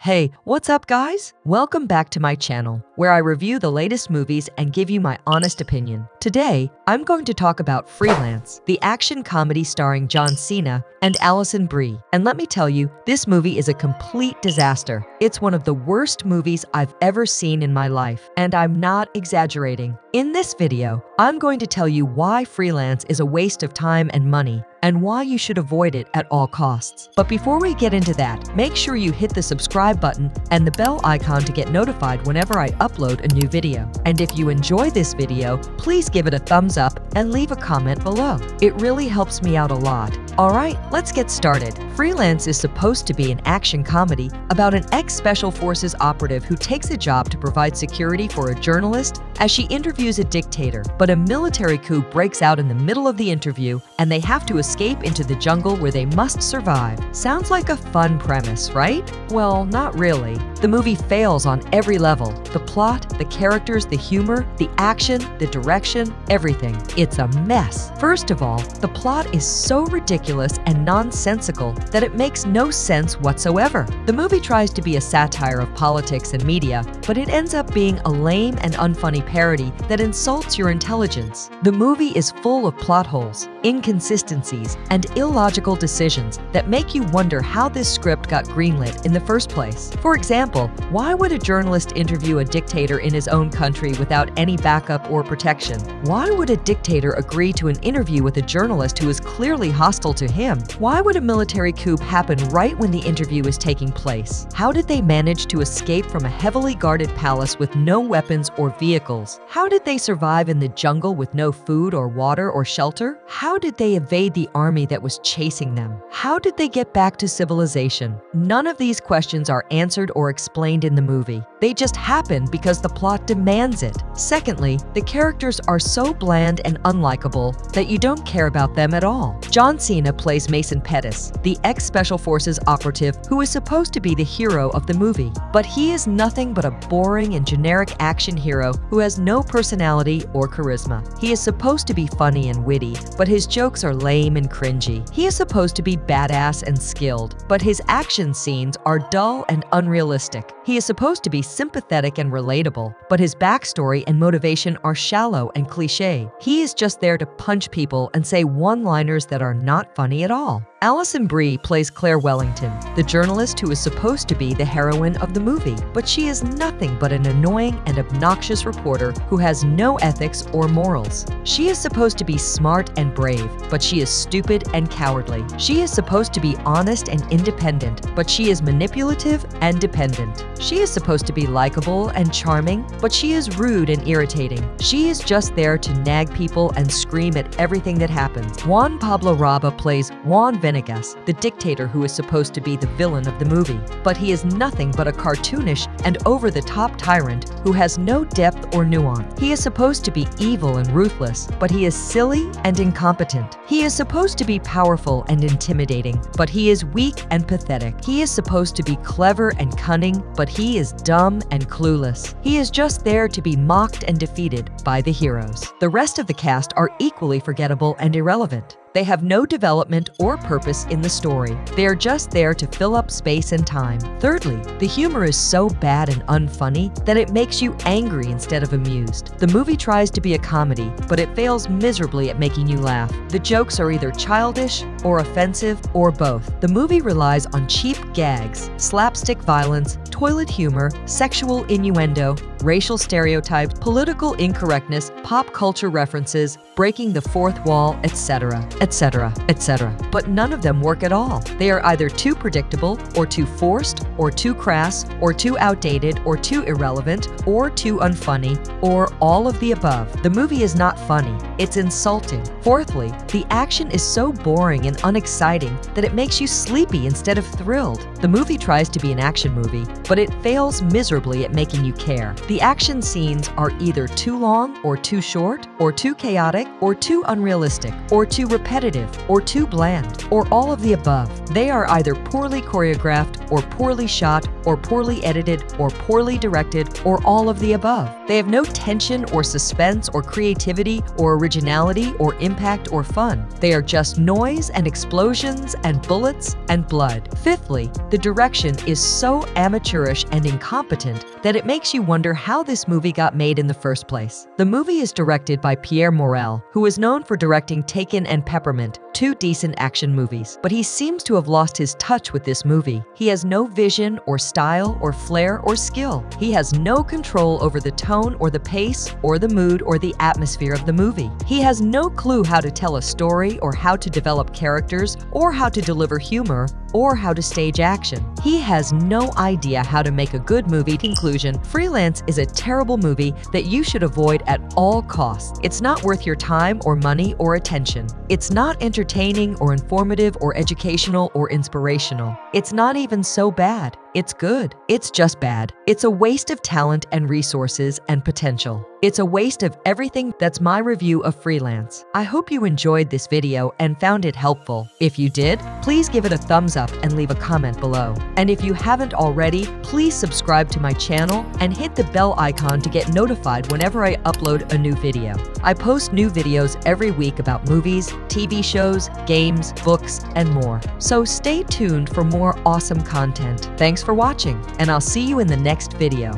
Hey, what's up guys? Welcome back to my channel, where I review the latest movies and give you my honest opinion. Today, I'm going to talk about Freelance, the action comedy starring Cena and ALISON Brie. And let me tell you, this movie is a complete disaster. It's one of the worst movies I've ever seen in my life, and I'm not exaggerating. In this video, I'm going to tell you why Freelance is a waste of time and money, and why you should avoid it at all costs. But before we get into that, make sure you hit the subscribe button and the bell icon to get notified whenever I upload a new video. And if you enjoy this video, please give it a thumbs up and leave a comment below. It really helps me out a lot. Alright, let's get started. Freelance is supposed to be an action comedy about an ex-Special Forces operative who takes a job to provide security for a journalist as she interviews a dictator. But a military coup breaks out in the middle of the interview and they have to escape into the jungle where they must survive. Sounds like a fun premise, right? Well, not really. The movie fails on every level. The plot, the characters, the humor, the action, the direction, everything. It's a mess. First of all, the plot is so ridiculous and nonsensical that it makes no sense whatsoever. The movie tries to be a satire of politics and media, but it ends up being a lame and unfunny parody that insults your intelligence. The movie is full of plot holes, inconsistencies, and illogical decisions that make you wonder how this script got greenlit in the first place. For example, why would a journalist interview a dictator in his own country without any backup or protection? Why would a dictator agree to an interview with a journalist who is clearly hostile to him? Why would a military coup happen right when the interview is taking place? How did they manage to escape from a heavily guarded palace with no weapons or vehicles? How did they survive in the jungle with no food or water or shelter? How did they evade the army that was chasing them? How did they get back to civilization? None of these questions are answered or explained in the movie. They just happen because the plot demands it. Secondly, the characters are so bland and unlikable that you don't care about them at all. Cena plays Mason Pettis, the ex-Special Forces operative who is supposed to be the hero of the movie. But he is nothing but a boring and generic action hero who has no personality or charisma. He is supposed to be funny and witty, but his jokes are lame and cringy. He is supposed to be badass and skilled, but his action scenes are dull and unrealistic. He is supposed to be sympathetic and relatable, but his backstory and motivation are shallow and cliché. He is just there to punch people and say one-liners that are not funny at all. ALISON Brie plays Claire Wellington, the journalist who is supposed to be the heroine of the movie, but she is nothing but an annoying and obnoxious reporter who has no ethics or morals. She is supposed to be smart and brave, but she is stupid and cowardly. She is supposed to be honest and independent, but she is manipulative and dependent. She is supposed to be likable and charming, but she is rude and irritating. She is just there to nag people and scream at everything that happens. Juan Pablo Raba plays Juan Venegas, the dictator who is supposed to be the villain of the movie. But he is nothing but a cartoonish and over-the-top tyrant who has no depth or nuance. He is supposed to be evil and ruthless, but he is silly and incompetent. He is supposed to be powerful and intimidating, but he is weak and pathetic. He is supposed to be clever and cunning, but he is dumb and clueless. He is just there to be mocked and defeated by the heroes. The rest of the cast are equally forgettable and irrelevant. They have no development or purpose in the story. They are just there to fill up space and time. Thirdly, the humor is so bad and unfunny that it makes you angry instead of amused. The movie tries to be a comedy, but it fails miserably at making you laugh. The jokes are either childish or offensive or both. The movie relies on cheap gags, slapstick violence, toilet humor, sexual innuendo, racial stereotypes, political incorrectness, pop culture references, breaking the fourth wall, etc., etc., etc. But none of them work at all. They are either too predictable, or too forced, or too crass, or too outdated, or too irrelevant, or too unfunny, or all of the above. The movie is not funny. It's insulting. Fourthly, the action is so boring and unexciting that it makes you sleepy instead of thrilled. The movie tries to be an action movie, but it fails miserably at making you care. The action scenes are either too long or too short, or too chaotic, or too unrealistic, or too repetitive, or too bland, or all of the above. They are either poorly choreographed, or poorly shot, or poorly edited, or poorly directed, or all of the above. They have no tension or suspense or creativity or originality or impact or fun. They are just noise and explosions and bullets and blood. Fifthly, the direction is so amateurish and incompetent that it makes you wonder how this movie got made in the first place. The movie is directed by Pierre Morel, who is known for directing Taken and Peppermint, two decent action movies, but he seems to have lost his touch with this movie. He has no vision or style or flair or skill. He has no control over the tone or the pace or the mood or the atmosphere of the movie. He has no clue how to tell a story or how to develop characters or how to deliver humor or how to stage action. He has no idea how to make a good movie. Conclusion: Freelance is a terrible movie that you should avoid at all costs. It's not worth your time or money or attention. It's not entertaining or informative or educational or inspirational. It's not even so bad. It's good. It's just bad. It's a waste of talent and resources and potential. It's a waste of everything. That's my review of Freelance. I hope you enjoyed this video and found it helpful. If you did, please give it a thumbs up and leave a comment below. And if you haven't already, please subscribe to my channel and hit the bell icon to get notified whenever I upload a new video. I post new videos every week about movies, TV shows, games, books, and more. So stay tuned for more awesome content. Thanks for watching, and I'll see you in the next video.